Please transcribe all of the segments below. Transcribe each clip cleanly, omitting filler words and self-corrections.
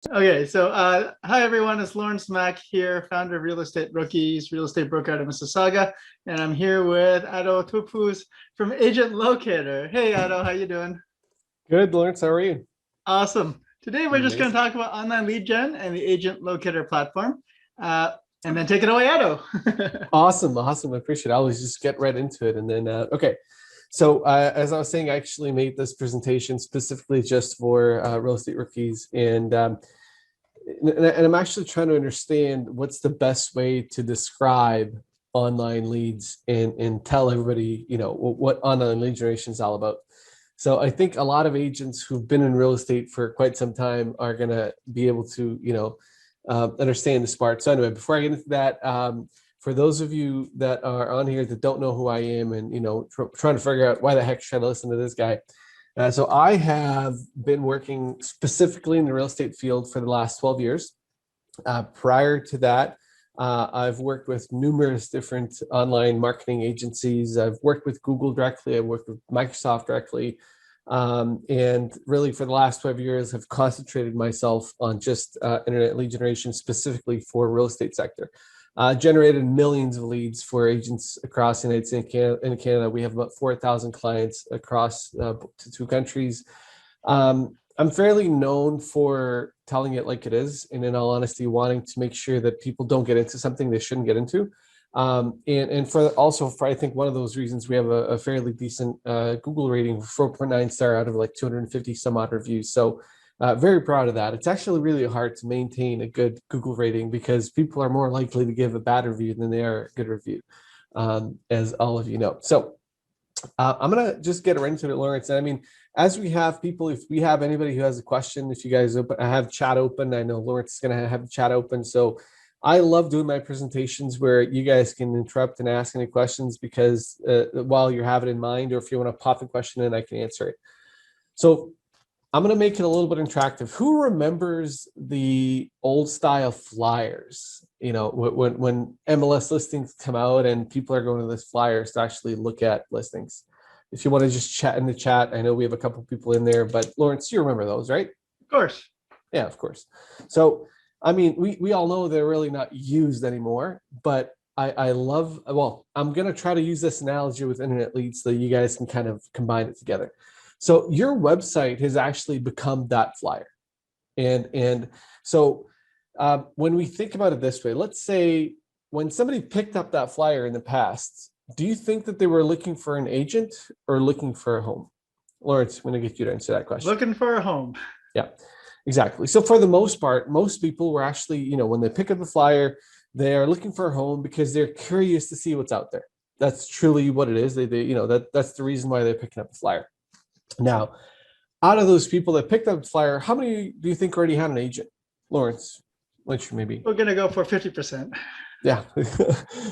Okay, so hi everyone, it's Lawrence Mack here, founder of Real Estate Rookies, real estate broker out of Mississauga, and I'm here with Ado Tupus from Agent Locator. Hey Ado, how you doing? Good, Lawrence. How are you? Awesome. Today we're just going to Amazing. talk about online lead gen and the Agent Locator platform, and then take it away, Ado. Awesome. I appreciate it. I'll just get right into it. And then, okay. So, as I was saying, I actually made this presentation specifically just for real estate rookies. And I'm actually trying to understand what's the best way to describe online leads and tell everybody, what online lead generation is all about. So I think a lot of agents who've been in real estate for quite some time are going to be able to, understand this part. So anyway, before I get into that, for those of you that are on here that don't know who I am and, trying to figure out why the heck should I listen to this guy, so I have been working specifically in the real estate field for the last 12 years. Prior to that, I've worked with numerous different online marketing agencies. I've worked with Google directly. I've worked with Microsoft directly. And really for the last 12 years, have concentrated myself on just internet lead generation specifically for real estate sector. Generated millions of leads for agents across the United States and Canada. We have about 4,000 clients across two countries. I'm fairly known for telling it like it is, and in all honesty, wanting to make sure that people don't get into something they shouldn't get into. And for I think one of those reasons we have a fairly decent Google rating, 4.9 star out of like 250 some odd reviews. So very proud of that. It's actually really hard to maintain a good Google rating because people are more likely to give a bad review than they are a good review, as all of you know. So I'm gonna just get right into it, Lawrence. I mean, as we have people, if we have anybody who has a question, if you guys open, I have chat open. I know Lawrence is gonna have the chat open. So I love doing my presentations where you guys can interrupt and ask any questions because while you have it in mind, or if you want to pop a question in, I can answer it. So I'm going to make it a little bit interactive. Who remembers the old style flyers? When MLS listings come out and people are going to those flyers to actually look at listings. If you want to just chat in the chat, I know we have a couple people in there, but Lawrence, you remember those, right? Of course. Yeah, of course. So, I mean, we all know they're really not used anymore, but I love, well, I'm going to try to use this analogy with internet leads so you guys can kind of combine it together. So your website has actually become that flyer. And so when we think about it this way, let's say when somebody picked up that flyer in the past, do you think that they were looking for an agent or looking for a home? Lawrence, I'm going to get you to answer that question. Looking for a home. Yeah, exactly. So for the most part, most people were actually, when they pick up the flyer, they are looking for a home because they're curious to see what's out there. That's truly what it is. They that's the reason why they're picking up the flyer. Now, out of those people that picked up the flyer, how many do you think already had an agent? Lawrence, which maybe. We're going to go for 50%. Yeah,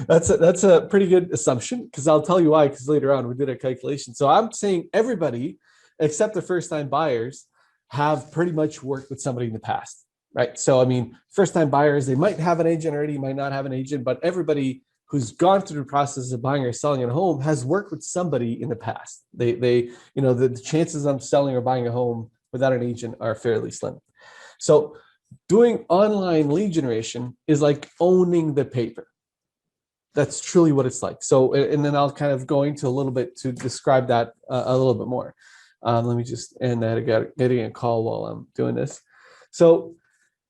that's a pretty good assumption because I'll tell you why. Because later on we did a calculation. So I'm saying everybody except the first-time buyers have pretty much worked with somebody in the past, right? So I mean, first-time buyers, they might have an agent already, might not have an agent, but everybody who's gone through the process of buying or selling a home has worked with somebody in the past. The chances of selling or buying a home without an agent are fairly slim. So doing online lead generation is like owning the paper. That's truly what it's like. So, and then I'll kind of go into a little bit to describe that a little bit more. Let me just end that. I got getting a call while I'm doing this. So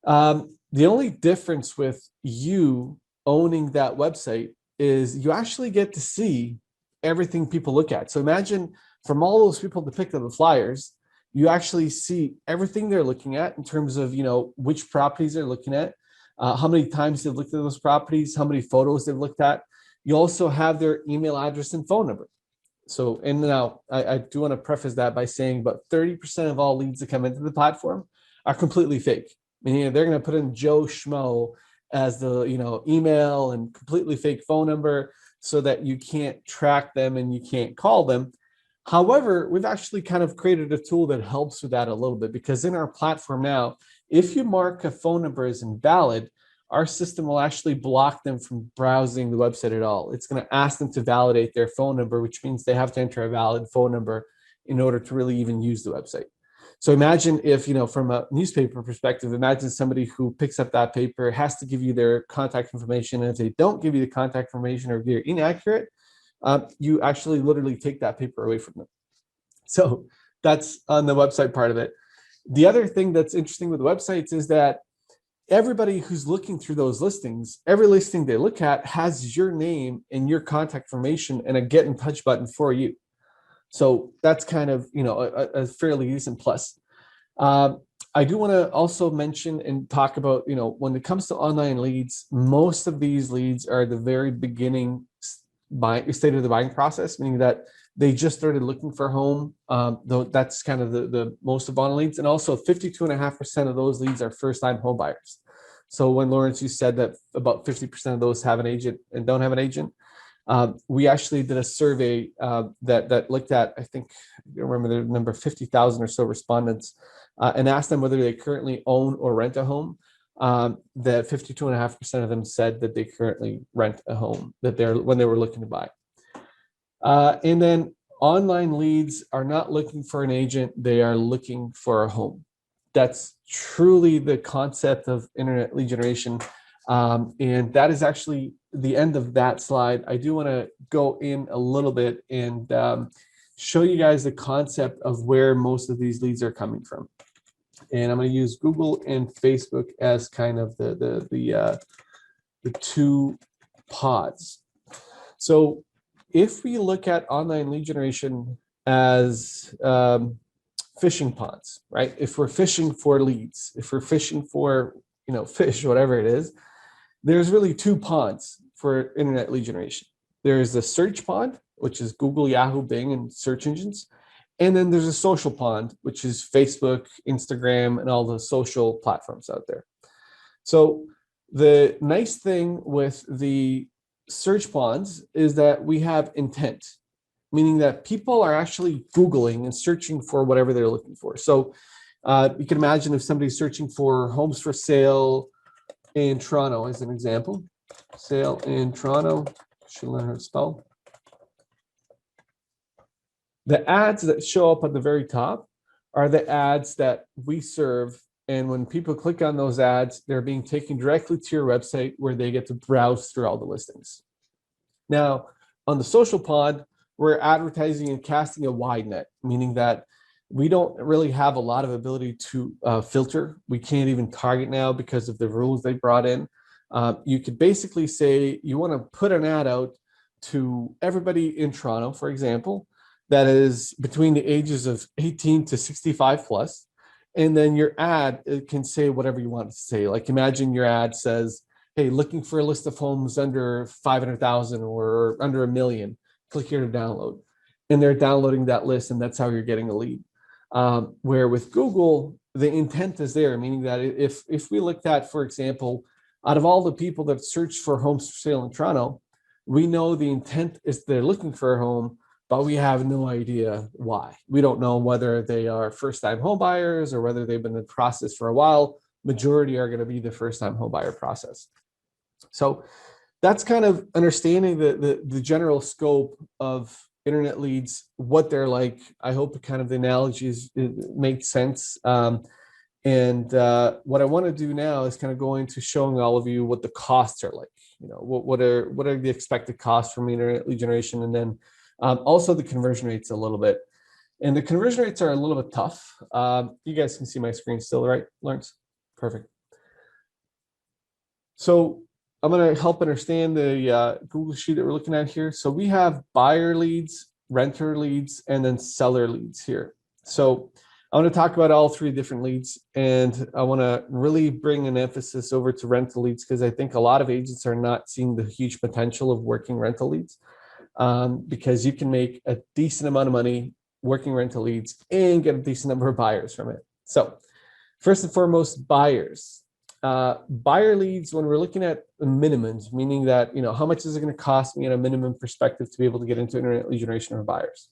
the only difference with you owning that website is you actually get to see everything people look at. So imagine from all those people that picked up the flyers, you actually see everything they're looking at in terms of, which properties they're looking at, how many times they've looked at those properties, how many photos they've looked at. You also have their email address and phone number. So, and now I do want to preface that by saying about 30% of all leads that come into the platform are completely fake. Meaning they're going to put in Joe Schmo as the, email and completely fake phone number so that you can't track them and you can't call them. However, we've actually kind of created a tool that helps with that a little bit because in our platform now, if you mark a phone number as invalid, our system will actually block them from browsing the website at all. It's going to ask them to validate their phone number, which means they have to enter a valid phone number in order to really even use the website. So imagine if, from a newspaper perspective, imagine somebody who picks up that paper has to give you their contact information. And if they don't give you the contact information or they're inaccurate, you actually literally take that paper away from them. So that's on the website part of it. The other thing that's interesting with websites is that everybody who's looking through those listings, every listing they look at has your name and your contact information and a get in touch button for you. So that's kind of, a fairly decent plus. I do want to also mention and talk about, when it comes to online leads, most of these leads are the very beginning state of the buying process, meaning that they just started looking for a home. Though that's kind of the most of online leads. And also 52.5% of those leads are first-time home buyers. So when Lawrence, you said that about 50% of those have an agent and don't have an agent, we actually did a survey that looked at, I think, I remember the number, 50,000 or so respondents, and asked them whether they currently own or rent a home. That 52.5% of them said that they currently rent a home when they were looking to buy. And then online leads are not looking for an agent, they are looking for a home. That's truly the concept of internet lead generation. And that is actually the end of that slide. I do want to go in a little bit and show you guys the concept of where most of these leads are coming from. And I'm going to use Google and Facebook as kind of the two pods. So if we look at online lead generation as fishing ponds, right? If we're fishing for leads, if we're fishing for, fish, whatever it is, there's really two ponds for internet lead generation. There's the search pond, which is Google, Yahoo, Bing, and search engines. And then there's a social pond, which is Facebook, Instagram, and all the social platforms out there. So the nice thing with the search ponds is that we have intent, meaning that people are actually Googling and searching for whatever they're looking for. So you can imagine if somebody's searching for homes for sale in Toronto, as an example, sale in Toronto, should learn how to spell. The ads that show up at the very top are the ads that we serve. And when people click on those ads, they're being taken directly to your website where they get to browse through all the listings. Now, on the social pod, we're advertising and casting a wide net, meaning that we don't really have a lot of ability to filter. We can't even target now because of the rules they brought in. You could basically say you want to put an ad out to everybody in Toronto, for example, that is between the ages of 18 to 65 plus. And then your ad, it can say whatever you want it to say. Like imagine your ad says, hey, looking for a list of homes under 500,000 or under $1 million, click here to download. And they're downloading that list, and that's how you're getting a lead. Where with Google, the intent is there, meaning that if we looked at, for example, out of all the people that search for homes for sale in Toronto, we know the intent is they're looking for a home, but we have no idea why. We don't know whether they are first-time home buyers or whether they've been in the process for a while. Majority are going to be the first-time home buyer process. So that's kind of understanding the general scope of internet leads, what they're like. I hope kind of the analogies make sense. And what I want to do now is kind of go into showing all of you what the costs are like. What are the expected costs from internet lead generation, and then also the conversion rates a little bit. And the conversion rates are a little bit tough. You guys can see my screen still, right, Lawrence? Perfect. So I'm going to help understand the Google sheet that we're looking at here. So we have buyer leads, renter leads, and then seller leads here. So I want to talk about all three different leads, and I want to really bring an emphasis over to rental leads because I think a lot of agents are not seeing the huge potential of working rental leads. Because you can make a decent amount of money working rental leads and get a decent number of buyers from it. So first and foremost, buyers. Buyer leads, when we're looking at the minimums, meaning that, how much is it going to cost me in a minimum perspective to be able to get into internet lead generation for buyers?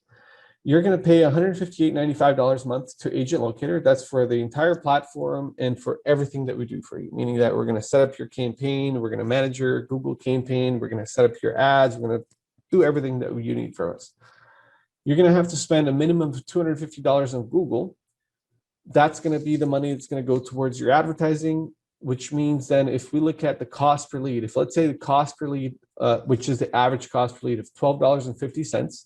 You're going to pay $158.95 a month to Agent Locator. That's for the entire platform and for everything that we do for you, meaning that we're going to set up your campaign, we're going to manage your Google campaign, we're going to set up your ads, we're going to do everything that you need from us. You're going to have to spend a minimum of $250 on Google, that's going to be the money that's going to go towards your advertising, which means then if we look at the cost per lead, if let's say the cost per lead, which is the average cost per lead of $12.50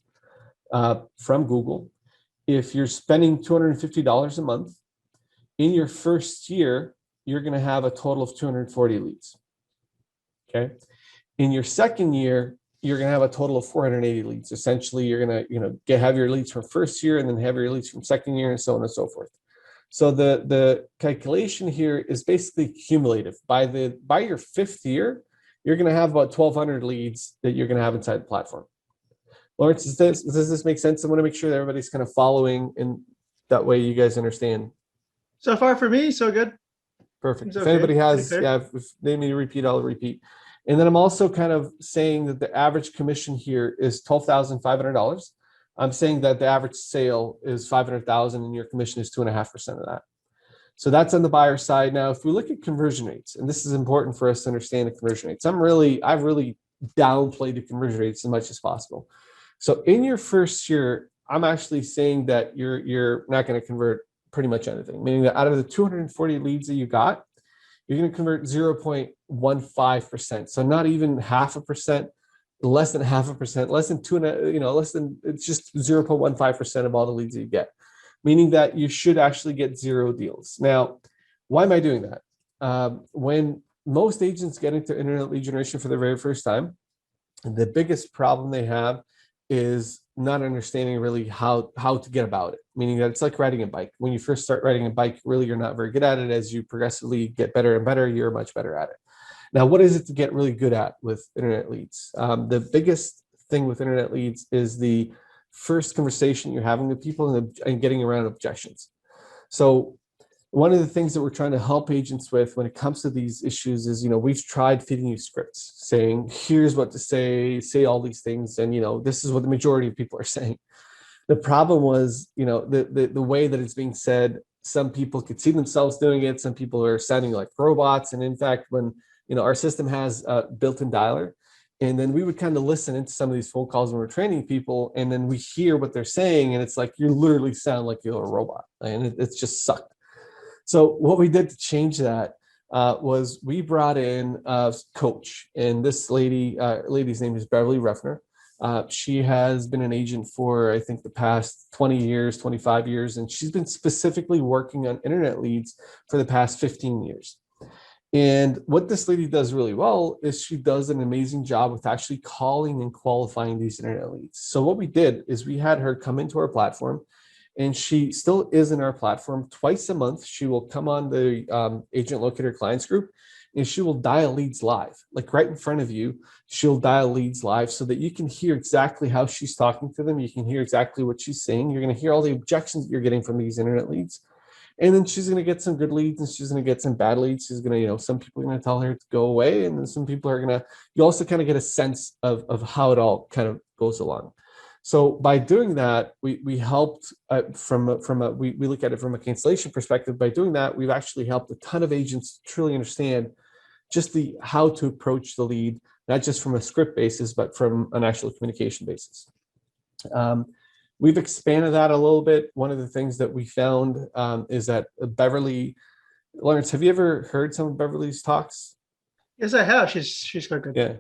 from Google, if you're spending $250 a month, in your first year, you're going to have a total of 240 leads. Okay. In your second year, you're going to have a total of 480 leads. Essentially, you're going to, have your leads from first year and then have your leads from second year and so on and so forth. So the calculation here is basically cumulative. By your fifth year, you're going to have about 1,200 leads that you're going to have inside the platform. Lawrence, does this make sense? I want to make sure that everybody's kind of following, and that way you guys understand. So far for me, so good. Perfect. It's If okay. anybody has, Okay. if they need to repeat, I'll repeat. And then I'm also kind of saying that the average commission here is $12,500. I'm saying that the average sale is 500,000 and your commission is 2.5% of that. So that's on the buyer side. Now, if we look at conversion rates, and this is important for us to understand the conversion rates, I've really downplayed the conversion rates as much as possible. So in your first year, I'm actually saying that you're not going to convert pretty much anything, meaning that out of the 240 leads that you got, you're going to convert 0.15%. So not even 0.5%, less than 0.5%, less than it's just 0.15% of all the leads that you get, meaning that you should actually get 0 deals. Now, why am I doing that? When most agents get into internet lead generation for the very first time, the biggest problem they have is not understanding really how to get about it, meaning that it's like riding a bike. When you first start riding a bike, really, you're not very good at it. As you progressively get better and better, you're much better at it. Now, what is it to get really good at with internet leads? The biggest thing with internet leads is the first conversation you're having with people and getting around objections. So one of the things that we're trying to help agents with when it comes to these issues is, we've tried feeding you scripts saying, here's what to say all these things. And, this is what the majority of people are saying. The problem was, the way that it's being said, some people could see themselves doing it. Some people are sounding like robots. And in fact, when, our system has a built-in dialer, and then we would kind of listen into some of these phone calls when we're training people, and then we hear what they're saying. And it's like, you literally sound like you're a robot. And it's just sucked. So what we did to change that was we brought in a coach, and this lady's name is Beverly Ruffner. She has been an agent for, I think, the past 20 years, 25 years, and she's been specifically working on internet leads for the past 15 years. And what this lady does really well is she does an amazing job with actually calling and qualifying these internet leads. So what we did is we had her come into our platform, and she still is in our platform twice a month. She will come on the Agent Locator Clients group, and she will dial leads live, like right in front of you. She'll dial leads live so that you can hear exactly how she's talking to them. You can hear exactly what she's saying. You're going to hear all the objections that you're getting from these internet leads. And then she's going to get some good leads, and she's going to get some bad leads. She's going to, some people are going to tell her to go away. And then some people are going to, you also kind of get a sense of how it all kind of goes along. So by doing that, we helped we look at it from a cancellation perspective. By doing that, we've actually helped a ton of agents truly understand just how to approach the lead, not just from a script basis, but from an actual communication basis. We've expanded that a little bit. One of the things that we found is that Beverly, Lawrence, have you ever heard some of Beverly's talks? Yes, I have. She's quite good. Yeah.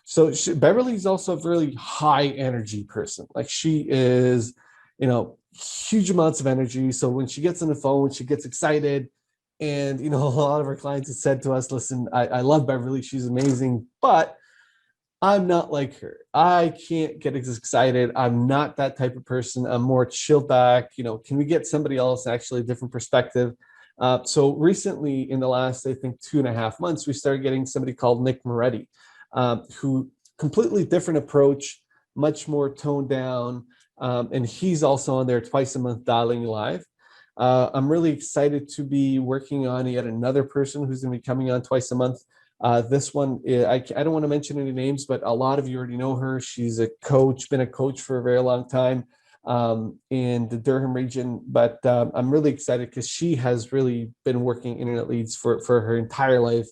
So Beverly's also a really high energy person. Like she is, huge amounts of energy. So when she gets on the phone, she gets excited. And, a lot of our clients have said to us, listen, I love Beverly. She's amazing, but I'm not like her. I can't get as excited. I'm not that type of person. I'm more chilled back. Can we get somebody else actually a different perspective? So recently in the last, I think 2.5 months, we started getting somebody called Nick Moretti. Who completely different approach, much more toned down. And he's also on there twice a month dialing live. I'm really excited to be working on yet another person who's going to be coming on twice a month. This one, I don't want to mention any names, but a lot of you already know her. She's a coach, been a coach for a very long time in the Durham region. But I'm really excited because she has really been working internet leads for her entire life.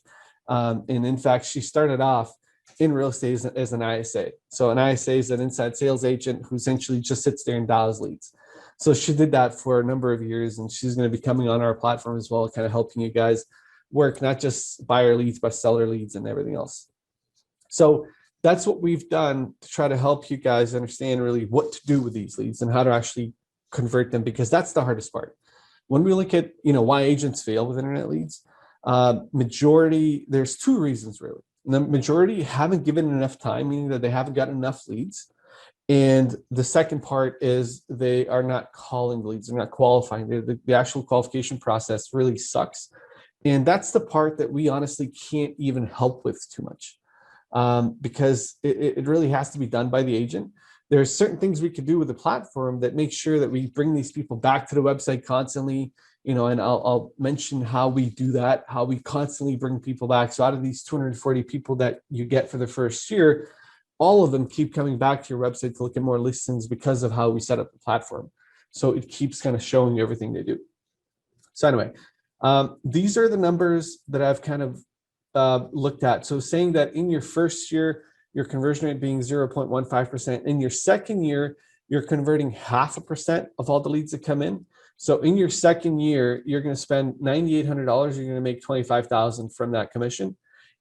And in fact, she started off in real estate as an ISA. So an ISA is an inside sales agent who essentially just sits there and dials leads. So she did that for a number of years, and she's going to be coming on our platform as well, kind of helping you guys work, not just buyer leads, but seller leads and everything else. So that's what we've done to try to help you guys understand really what to do with these leads and how to actually convert them, because that's the hardest part. When we look at, why agents fail with internet leads, there's two reasons really. The majority haven't given enough time, meaning that they haven't gotten enough leads. And the second part is they are not calling leads, they're not qualifying. The actual qualification process really sucks. And that's the part that we honestly can't even help with too much, because it really has to be done by the agent. There's certain things we can do with the platform that make sure that we bring these people back to the website constantly, and I'll mention how we do that, how we constantly bring people back. So out of these 240 people that you get for the first year, all of them keep coming back to your website to look at more listings because of how we set up the platform. So it keeps kind of showing you everything they do. So anyway, these are the numbers that I've kind of looked at. So saying that in your first year, your conversion rate being 0.15%. In your second year, you're converting 0.5% of all the leads that come in. So in your second year, you're going to spend $9,800. You're going to make $25,000 from that commission.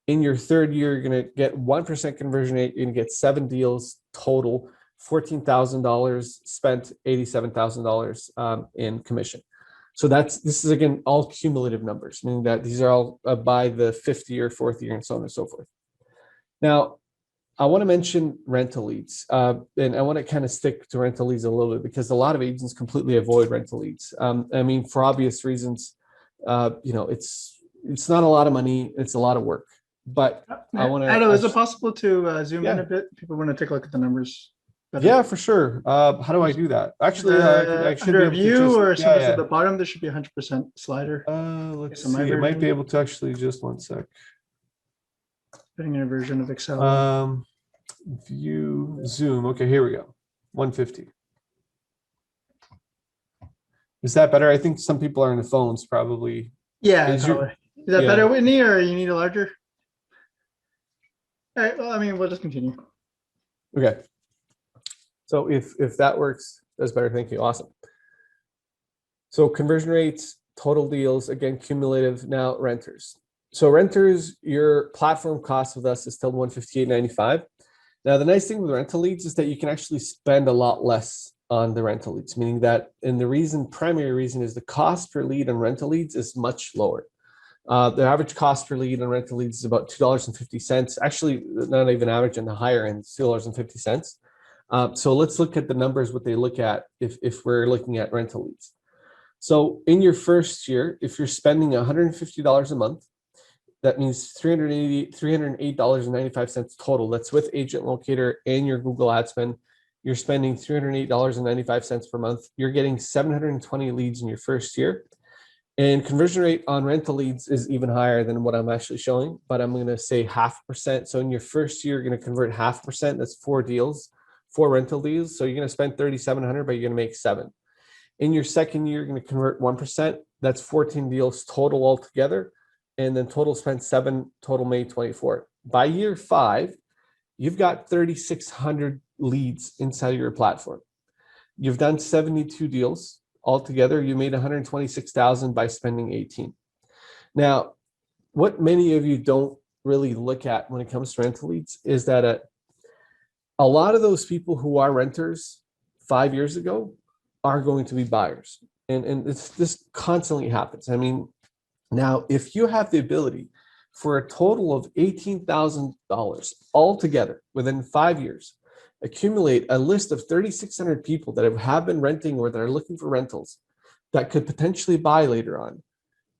In your third year, you're going to get 1% conversion rate. You're going to get 7 deals total, $14,000 spent, $87,000 in commission. So this is again all cumulative numbers, meaning that these are all by the 5th year, 4th year, and so on and so forth. Now, I want to mention rental leads, and I want to kind of stick to rental leads a little bit because a lot of agents completely avoid rental leads. For obvious reasons, it's not a lot of money, it's a lot of work. But I want to. Ado, is it possible to zoom in a bit? People want to take a look at the numbers better. Yeah, for sure. How do I do that? Actually, I should under view or something at the bottom. There should be 100% slider. Let's see. I might be able to actually just one sec. Putting in a version of Excel. View zoom. Okay, here we go. 150. Is that better? I think some people are on the phones probably. Yeah, is that better, Whitney, or you need a larger? All right, well, we'll just continue. Okay. So if that works, that's better. Thank you. Awesome. So conversion rates, total deals, again, cumulative. Now renters. So renters, your platform cost with us is still $158.95. Now, the nice thing with rental leads is that you can actually spend a lot less on the rental leads, meaning that, and the primary reason is the cost per lead on rental leads is much lower. The average cost per lead on rental leads is about $2.50. Actually, not even average, on the higher end, $2.50. So let's look at the numbers, what they look at if we're looking at rental leads. So in your first year, if you're spending $150 a month, that means $308.95 total. That's with Agent Locator and your Google Ad spend. You're spending $308.95 per month. You're getting 720 leads in your first year. And conversion rate on rental leads is even higher than what I'm actually showing, but I'm going to say 0.5%. So in your first year, you're going to convert 0.5%. That's 4 rental deals. So you're going to spend $3,700, but you're going to make 7. In your second year, you're going to convert 1%. That's 14 deals total altogether. And then total spent 7, total made 24. By year 5, you've got 3,600 leads inside of your platform. You've done 72 deals. Altogether, you made $126,000 by spending 18. Now, what many of you don't really look at when it comes to rental leads is that a lot of those people who are renters 5 years ago are going to be buyers. And this constantly happens. Now, if you have the ability for a total of $18,000 altogether within 5 years, accumulate a list of 3,600 people that have been renting or that are looking for rentals that could potentially buy later on,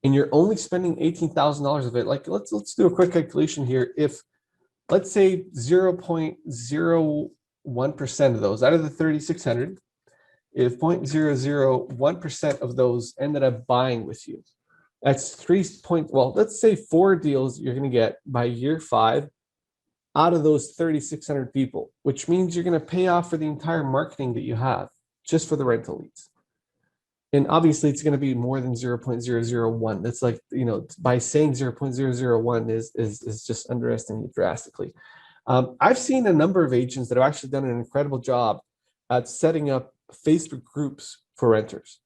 and you're only spending $18,000 of it, like let's do a quick calculation here. If let's say 0.01% of those out of the 3,600, if 0.001% of those ended up buying with you, that's let's say 4 deals you're going to get by year 5 out of those 3,600 people, which means you're going to pay off for the entire marketing that you have just for the rental leads. And obviously it's going to be more than 0.001. That's like, by saying 0.001 is just underestimating it drastically. I've seen a number of agents that have actually done an incredible job at setting up Facebook groups for renters.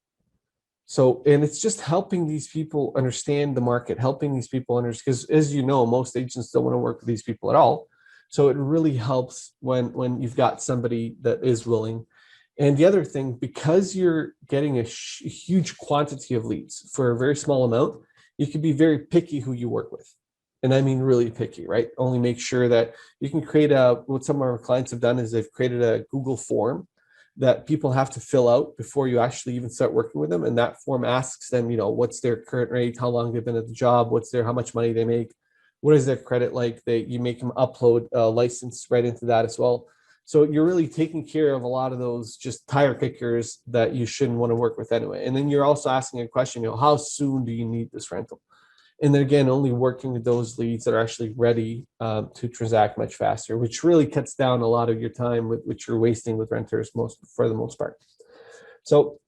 So, and it's just helping these people understand the market, helping these people understand, because as you know, most agents don't want to work with these people at all. So it really helps when you've got somebody that is willing. And the other thing, because you're getting a huge quantity of leads for a very small amount, you can be very picky who you work with. And I mean really picky, right? Only make sure that you can create what some of our clients have done is they've created a Google form that people have to fill out before you actually even start working with them. And that form asks them, what's their current rate, how long they've been at the job, how much money they make, what is their credit like. You make them upload a license right into that as well. So you're really taking care of a lot of those just tire kickers that you shouldn't want to work with anyway. And then you're also asking a question, how soon do you need this rental? And then again, only working with those leads that are actually ready to transact much faster, which really cuts down a lot of your time which you're wasting with renters for the most part. So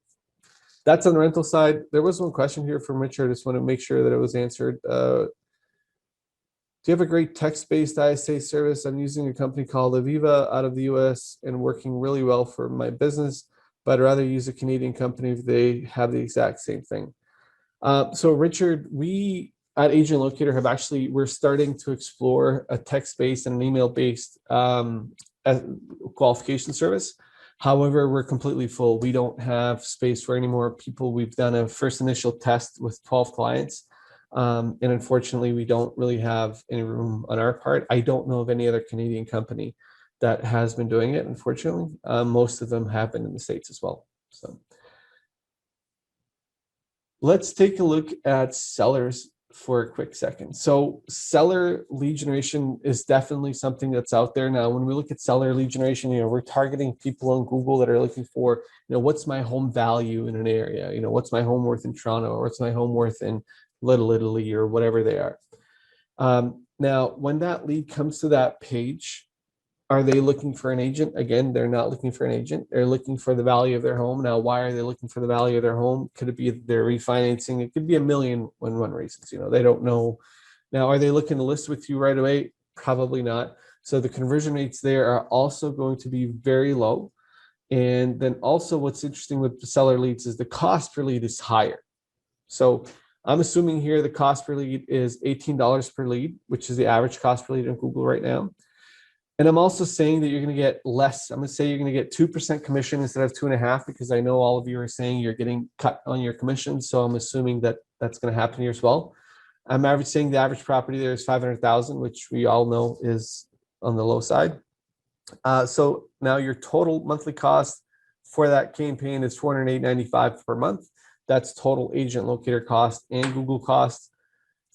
that's on the rental side. There was one question here from Richard. I just want to make sure that it was answered. Do you have a great text-based ISA service? I'm using a company called Aviva out of the US and working really well for my business, but I'd rather use a Canadian company if they have the exact same thing. So Richard, we at Agent Locator we're starting to explore a text-based and an email-based qualification service. However, we're completely full. We don't have space for any more people. We've done a first initial test with 12 clients. And unfortunately, we don't really have any room on our part. I don't know of any other Canadian company that has been doing it, unfortunately. Most of them have been in the States as well. So let's take a look at sellers for a quick second. So seller lead generation is definitely something that's out there now. When we look at seller lead generation, we're targeting people on Google that are looking for, what's my home value in an area? What's my home worth in Toronto, or what's my home worth in Little Italy, or whatever they are. Now, when that lead comes to that page, are they looking for an agent? Again, they're not looking for an agent. They're looking for the value of their home. Now, why are they looking for the value of their home? Could it be they're refinancing? It could be a million and one reasons. They don't know. Now, are they looking to list with you right away? Probably not. So the conversion rates there are also going to be very low. And then also what's interesting with the seller leads is the cost per lead is higher. So I'm assuming here the cost per lead is $18 per lead, which is the average cost per lead on Google right now. And I'm also saying that you're going to get less. I'm going to say you're going to get 2% commission instead of 2.5%, because I know all of you are saying you're getting cut on your commission. So I'm assuming that that's going to happen here as well. I'm saying the average property there is $500,000, which we all know is on the low side. So now your total monthly cost for that campaign is $408.95 per month. That's total Agent Locator cost and Google cost.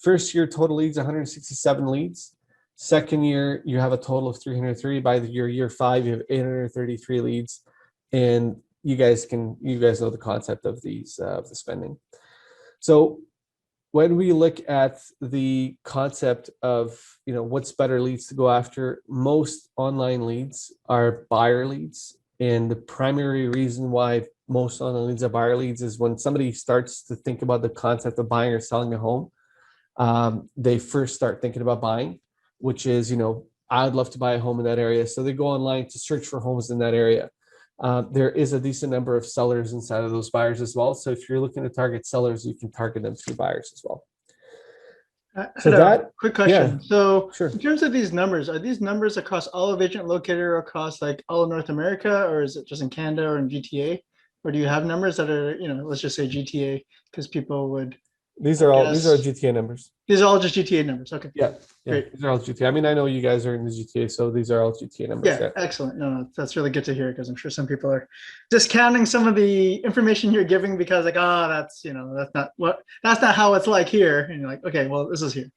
First year total leads, 167 leads. Second year, you have a total of 303. By your year 5, you have 833 leads. And you guys know the concept of these of the spending. So when we look at the concept of what's better leads to go after, most online leads are buyer leads. And the primary reason why most online leads are buyer leads is when somebody starts to think about the concept of buying or selling a home, they first start thinking about buying, which is, I'd love to buy a home in that area. So they go online to search for homes in that area. There is a decent number of sellers inside of those buyers as well. So if you're looking to target sellers, you can target them through buyers as well. So that quick question. Yeah, so sure. In terms of these numbers, are these numbers across all of Agent Locator, across like all of North America, or is it just in Canada or in GTA? Or do you have numbers that are, let's just say GTA, because people would. These are GTA numbers. These are all just GTA numbers. Okay. Yeah. Great. These are all GTA. I mean, I know you guys are in the GTA, so these are all GTA numbers. Yeah. Excellent. No, that's really good to hear, because I'm sure some people are discounting some of the information you're giving because that's that's not how it's like here. And you're like, okay, well, this is here.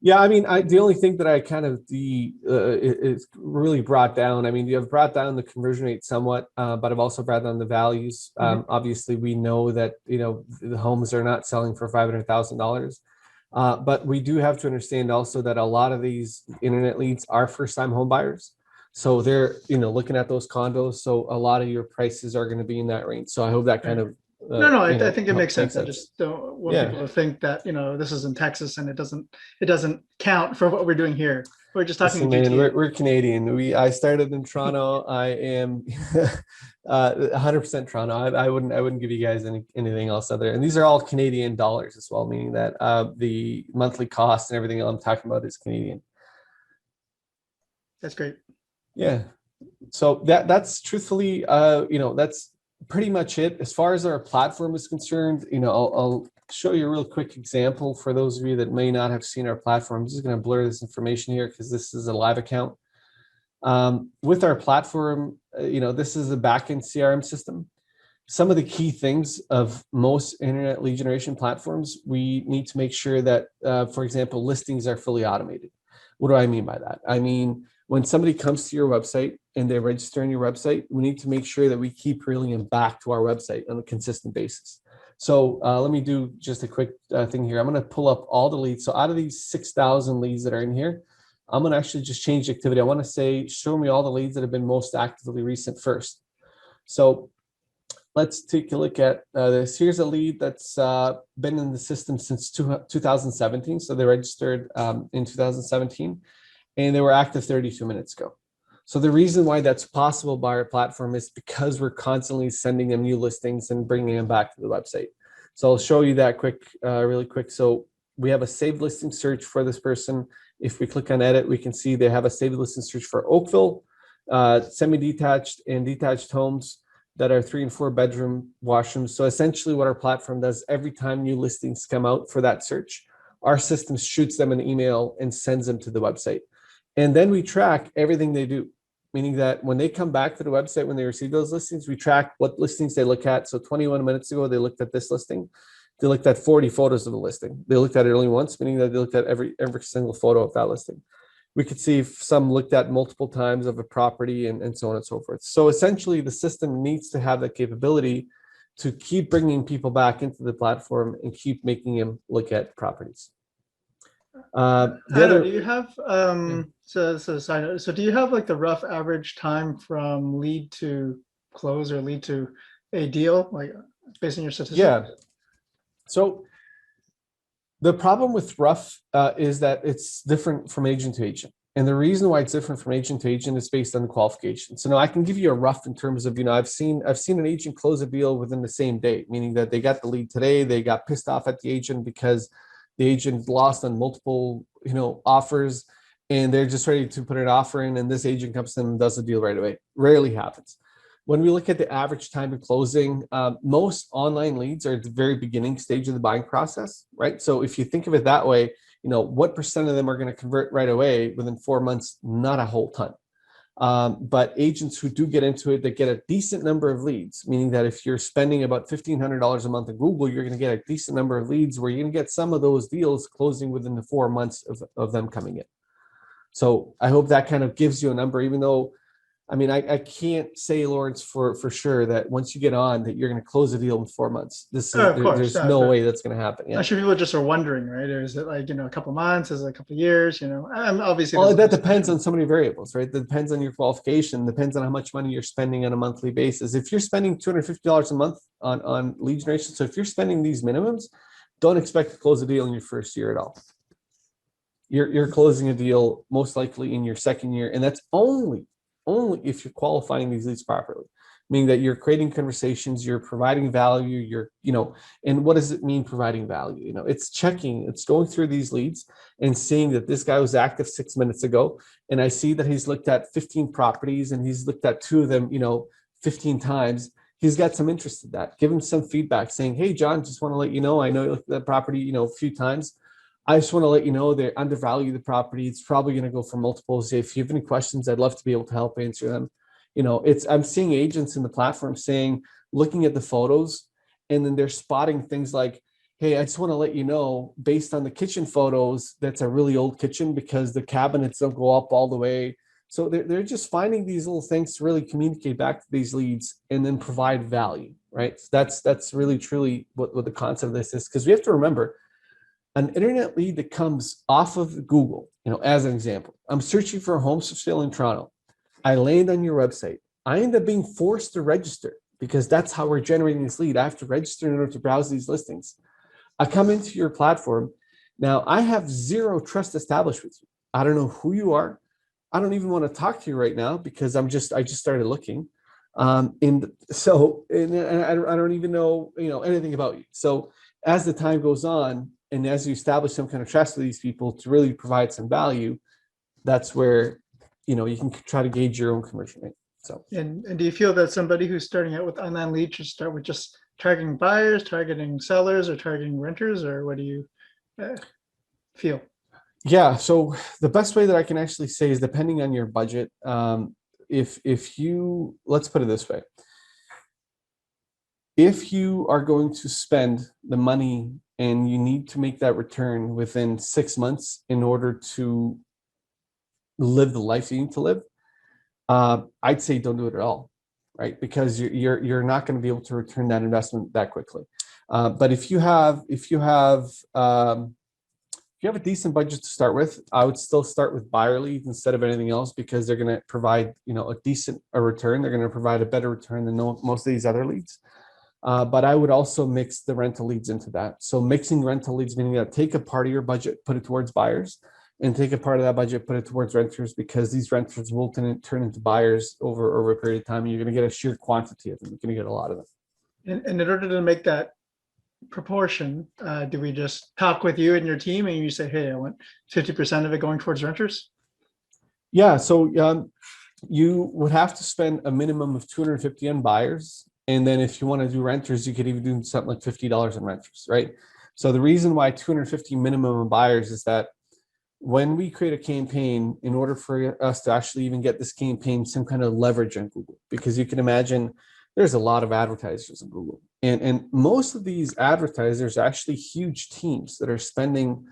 Yeah, I mean, the only thing that I kind of it's really brought down. I mean, you have brought down the conversion rate somewhat, but I've also brought down the values. Obviously, we know that the homes are not selling for $500,000, but we do have to understand also that a lot of these internet leads are first-time home buyers, so they're looking at those condos. So a lot of your prices are going to be in that range. So I hope that kind of. I think it makes sense. I just don't want people to think that this is in Texas and it doesn't count for what we're doing here. We're just talking Listen, man, GTA. we're Canadian. I started in Toronto. I am 100% Toronto. I wouldn't give you guys anything else other. And these are all Canadian dollars as well, meaning that the monthly cost and everything I'm talking about is Canadian. That's great. Yeah. So that's truthfully, that's pretty much it as far as our platform is concerned. I'll show you a real quick example for those of you that may not have seen our platform. I'm just going to blur this information here because this is a live account. With our platform, this is a backend CRM system. Some of the key things of most internet lead generation platforms, we need to make sure that, for example, listings are fully automated. What do I mean by that? I mean, when somebody comes to your website and they register on your website, we need to make sure that we keep reeling them back to our website on a consistent basis. So let me do just a quick thing here. I'm going to pull up all the leads. So out of these 6,000 leads that are in here, I'm going to actually just change the activity. I want to say, show me all the leads that have been most actively recent first. So let's take a look at this. Here's a lead that's been in the system since 2017. So they registered in 2017 and they were active 32 minutes ago. So the reason why that's possible by our platform is because we're constantly sending them new listings and bringing them back to the website. So I'll show you that really quick. So we have a saved listing search for this person. If we click on edit, we can see they have a saved listing search for Oakville, semi-detached and detached homes that are 3 and 4 bedroom washrooms. So essentially what our platform does, every time new listings come out for that search, our system shoots them an email and sends them to the website. And then we track everything they do, meaning that when they come back to the website, when they receive those listings, we track what listings they look at. So 21 minutes ago, they looked at this listing. They looked at 40 photos of the listing. They looked at it only once, meaning that they looked at every single photo of that listing. We could see if some looked at multiple times of a property and so on and so forth. So essentially, the system needs to have that capability to keep bringing people back into the platform and keep making them look at properties. Do you have so do you have like the rough average time from lead to close or lead to a deal, like based on your statistics? Yeah. So the problem with rough is that it's different from agent to agent. And the reason why it's different from agent to agent is based on the qualification. So now I can give you a rough in terms of, I've seen an agent close a deal within the same day, meaning that they got the lead today, they got pissed off at the agent because the agent lost on multiple, offers, and they're just ready to put an offer in, and this agent comes in and does the deal right away. Rarely happens. When we look at the average time of closing, most online leads are at the very beginning stage of the buying process, right? So if you think of it that way, what percent of them are going to convert right away within 4 months? Not a whole ton. But agents who do get into it, they get a decent number of leads, meaning that if you're spending about $1,500 a month on Google, you're going to get a decent number of leads where you're going to get some of those deals closing within the 4 months of them coming in. So I hope that kind of gives you a number, even though, I can't say, Lawrence, for sure that once you get on that you're going to close a deal in 4 months. There's no way that's going to happen. Yeah. I'm sure people just are wondering, right? Or is it like, a couple months? Is it a couple of years? Obviously. Well, that depends on so many variables, right? That depends on your qualification, depends on how much money you're spending on a monthly basis. If you're spending $250 a month on lead generation, so if you're spending these minimums, don't expect to close a deal in your first year at all. You're closing a deal most likely in your second year, and that's only if you're qualifying these leads properly, meaning that you're creating conversations, you're providing value, and what does it mean providing value? It's going through these leads and seeing that this guy was active 6 minutes ago, and I see that he's looked at 15 properties and he's looked at 2 of them, 15 times. He's got some interest in that. Give him some feedback saying, hey, John, just want to let you know, I know you looked at that property, a few times. I just want to let you know they undervalue the property. It's probably going to go for multiples. If you have any questions, I'd love to be able to help answer them. I'm seeing agents in the platform saying, looking at the photos, and then they're spotting things like, hey, I just want to let you know, based on the kitchen photos, that's a really old kitchen because the cabinets don't go up all the way. So they're just finding these little things to really communicate back to these leads and then provide value, right? So that's really, truly what the concept of this is, because we have to remember, an internet lead that comes off of Google, as an example, I'm searching for a home for sale in Toronto. I land on your website. I end up being forced to register because that's how we're generating this lead. I have to register in order to browse these listings. I come into your platform. Now I have zero trust established with you. I don't know who you are. I don't even want to talk to you right now because I just started looking. And so, and I don't even know, anything about you. So as the time goes on and as you establish some kind of trust with these people to really provide some value, that's where, you can try to gauge your own conversion rate. So, And do you feel that somebody who's starting out with online leads should start with just targeting buyers, targeting sellers, or targeting renters, or what do you feel? yeah. So the best way that I can actually say is depending on your budget. If you, let's put it this way, if you are going to spend the money and you need to make that return within 6 months in order to live the life you need to live, I'd say don't do it at all, right? Because you're not going to be able to return that investment that quickly. But if you have a decent budget to start with, I would still start with buyer leads instead of anything else because they're going to provide a decent return. They're going to provide a better return than most of these other leads. But I would also mix the rental leads into that. So mixing rental leads, meaning that take a part of your budget, put it towards buyers, and take a part of that budget, put it towards renters, because these renters will turn into buyers over a period of time. And you're going to get a sheer quantity of them. You're going to get a lot of them. And in order to make that proportion, do we just talk with you and your team and you say, hey, I want 50% of it going towards renters? Yeah. So you would have to spend a minimum of $250 on buyers. And then if you want to do renters, you could even do something like $50 on renters, right? So the reason why 250 minimum on buyers is that when we create a campaign, in order for us to actually even get this campaign some kind of leverage on Google, because you can imagine there's a lot of advertisers on Google. And most of these advertisers are actually huge teams that are spending,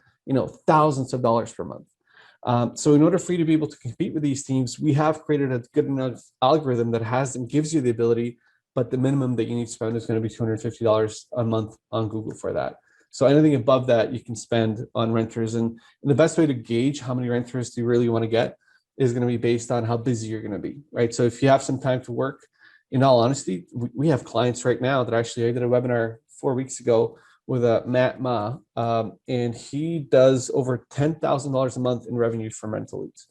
thousands of dollars per month. So in order for you to be able to compete with these teams, we have created a good enough algorithm that gives you the ability, but the minimum that you need to spend is going to be $250 a month on Google for that. So anything above that you can spend on renters. And the best way to gauge how many renters do you really want to get is going to be based on how busy you're going to be, right? So if you have some time to work, in all honesty, we have clients right now that actually, I did a webinar 4 weeks ago with Matt Ma, and he does over $10,000 a month in revenue from rental leads.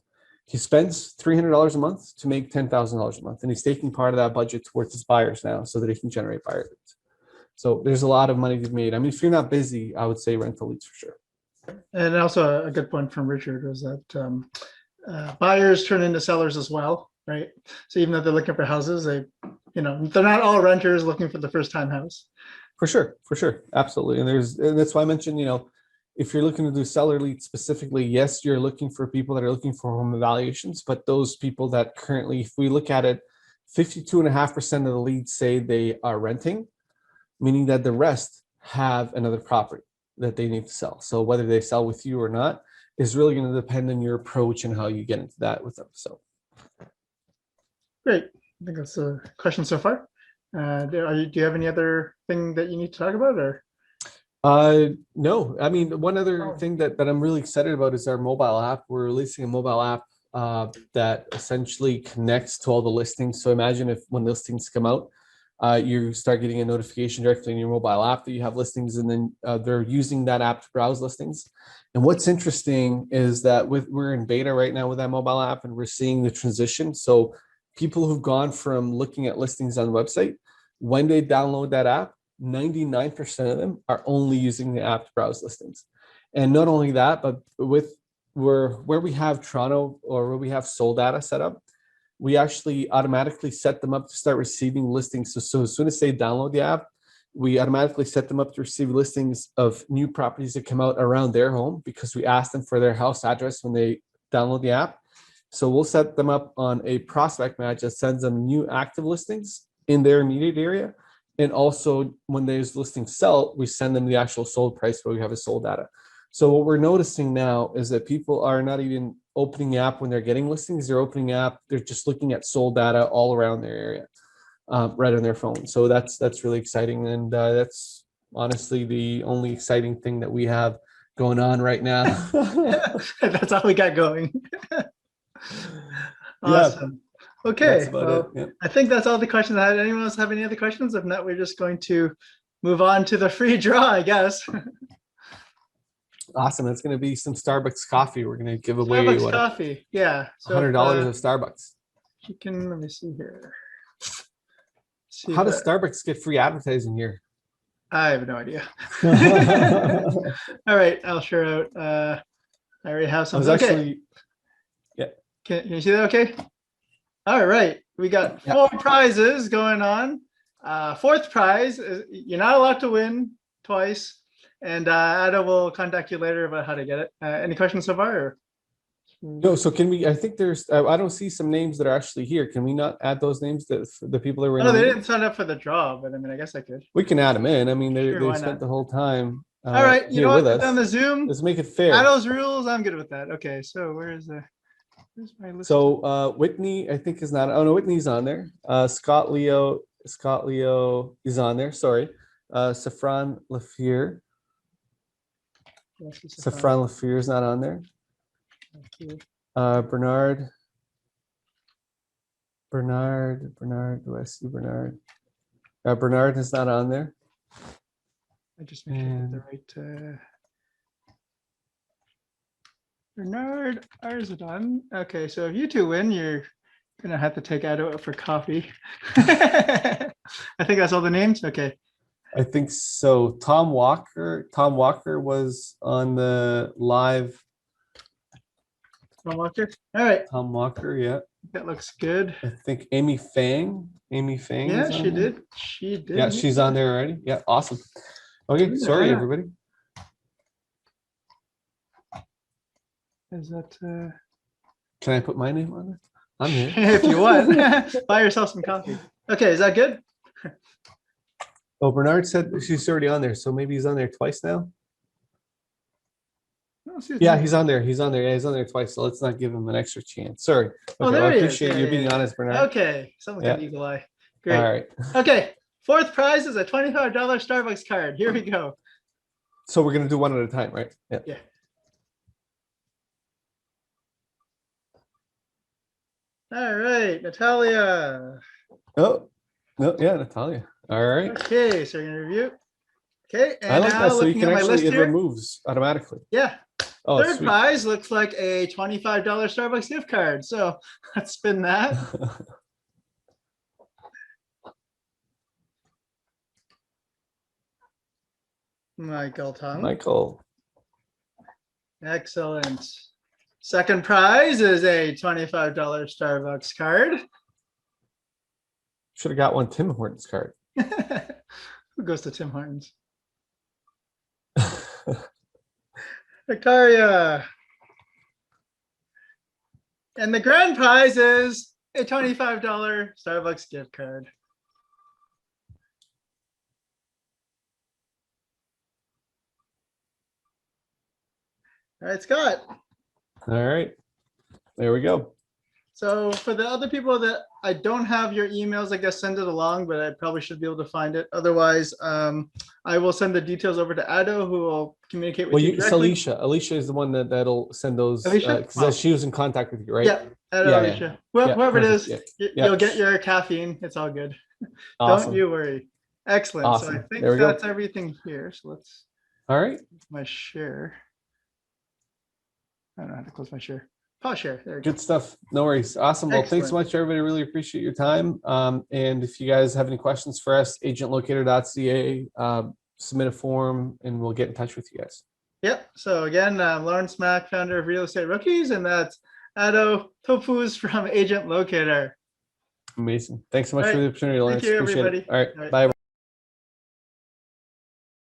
He spends $300 a month to make $10,000 a month, and he's taking part of that budget towards his buyers now so that he can generate buyer leads. So there's a lot of money to be made. I mean, if you're not busy, I would say rental leads for sure. And also a good point from Richard was that buyers turn into sellers as well, right? So even though they're looking for houses, they're not all renters looking for the first time house. For sure, absolutely. And that's why I mentioned, if you're looking to do seller leads specifically, yes, you're looking for people that are looking for home evaluations, but those people that currently, if we look at it, 52.5% of the leads say they are renting, meaning that the rest have another property that they need to sell. So whether they sell with you or not is really going to depend on your approach and how you get into that with them. So great. I think that's a question so far. Do you have any other thing that you need to talk about, or? No. I mean, one other thing that I'm really excited about is our mobile app. We're releasing a mobile app that essentially connects to all the listings. So imagine if when listings come out, you start getting a notification directly in your mobile app that you have listings, and then they're using that app to browse listings. And what's interesting is that we're in beta right now with that mobile app, and we're seeing the transition. So people who've gone from looking at listings on the website, when they download that app, 99% of them are only using the app to browse listings. And not only that, but where we have Toronto or where we have Sold Data set up, we actually automatically set them up to start receiving listings. So as soon as they download the app, we automatically set them up to receive listings of new properties that come out around their home because we ask them for their house address when they download the app. So we'll set them up on a prospect match that sends them new active listings in their immediate area. And also when those listings sell, we send them the actual sold price where we have a sold data. So what we're noticing now is that people are not even opening the app when they're getting listings. They're opening the app, they're just looking at sold data all around their area, right on their phone. So that's really exciting. And that's honestly the only exciting thing that we have going on right now. That's all we got going. Awesome. Yeah, okay. Well, yeah. I think that's all the questions I had. Anyone else have any other questions? If not, we're just going to move on to the free draw, I guess. Awesome. That's going to be some Starbucks coffee. We're going to give away Starbucks what, coffee. Yeah. So $100 if, of Starbucks. you can, let me see here. See How if does Starbucks get free advertising here? I have no idea. All right, I'll share out. I already have I was something. Okay. actually, Can you see that okay? All right. We got Yeah. 4 prizes going on. Fourth prize is you're not allowed to win twice. And Ada will contact you later about how to get it. Any questions so far? Or? no, so can we, I think there's, I don't see some names that are actually here. Can we not add those names that the people that were in Oh, the they meeting? didn't sign up for the draw, but I mean, I guess I could. We can add them in. I mean, Sure, they why spent not? the whole time All right. You here know what? with On the us. Zoom, Let's make it fair. Ado's rules. I'm good with that. Okay. So where's my list? So Whitney, I think is not. Oh no, Whitney's on there. Scott Leo is on there. Sorry, Safran Lafleur. Safran Lafleur is not on there. Bernard. Do I see Bernard? Bernard is not on there. I just make sure I get the right. Bernard Arzadon. Okay, so if you two win, you're gonna have to take Ado out for coffee. I think that's all the names. Okay. I think so. Tom Walker was on the live. Tom Walker. All right. Tom Walker, yeah. That looks good. I think Amy Fang. Yeah, is on she there. did. She did. Yeah, she's on there already. Yeah, awesome. Okay, sorry everybody. Is that Can I put my name on it? I'm here. if you want, buy yourself some coffee. Okay, is that good? Oh, Bernard said she's already on there, so maybe he's on there twice now. Yeah, he's on there. He's on there. Yeah, he's on there twice. So let's not give him an extra chance. Sorry. Okay, Oh, there well, I he is. appreciate Yeah, you yeah, being yeah. honest, Bernard. Okay, someone got eagle eye. Great. All right. Okay, fourth prize is a $25 Starbucks card. Here we go. So we're gonna do one at a time, right? Yeah. Yeah. All right, Natalia. Oh, no, yeah, Natalia. All right. Okay, so we're gonna review. Okay, and I like now that. So you looking can at my list actually, it here. removes automatically. Yeah. Oh, Third sweet. prize looks like a $25 Starbucks gift card. So let's spin that. Michael Tung. Michael. Excellent. Second prize is a $25 Starbucks card. Should have got one Tim Hortons card. Who goes to Tim Hortons? Victoria. And the grand prize is a $25 Starbucks gift card. All right, Scott. All right. There we go. So for the other people that I don't have your emails, I guess send it along, but I probably should be able to find it. Otherwise, I will send the details over to Ado, who will communicate with Well, you it's directly. Alicia. Alicia is the one that'll send those Alicia? because Wow. she was in contact with you, right? Yeah, Ado, Yeah, Alicia. yeah, Whoever it perfect. is, Yeah. you'll get your caffeine. It's all good. Awesome. Don't you worry. Excellent. So Awesome. I think There we go. that's everything here. So let's All right. my share. I don't know how to close my share. Pause share. There we go. Good stuff. No worries. Awesome. Well, thanks so Excellent. much, everybody. Really appreciate your time. And if you guys have any questions for us, agentlocator.ca, submit a form and we'll get in touch with you guys. Yep. So again, Lawrence Mack, founder of Real Estate Rookies, and that's Ado Topuz from Agent Locator. Amazing. Thanks so much All for right. the opportunity, Lawrence. you, Appreciate everybody. it. All right. All right. Bye.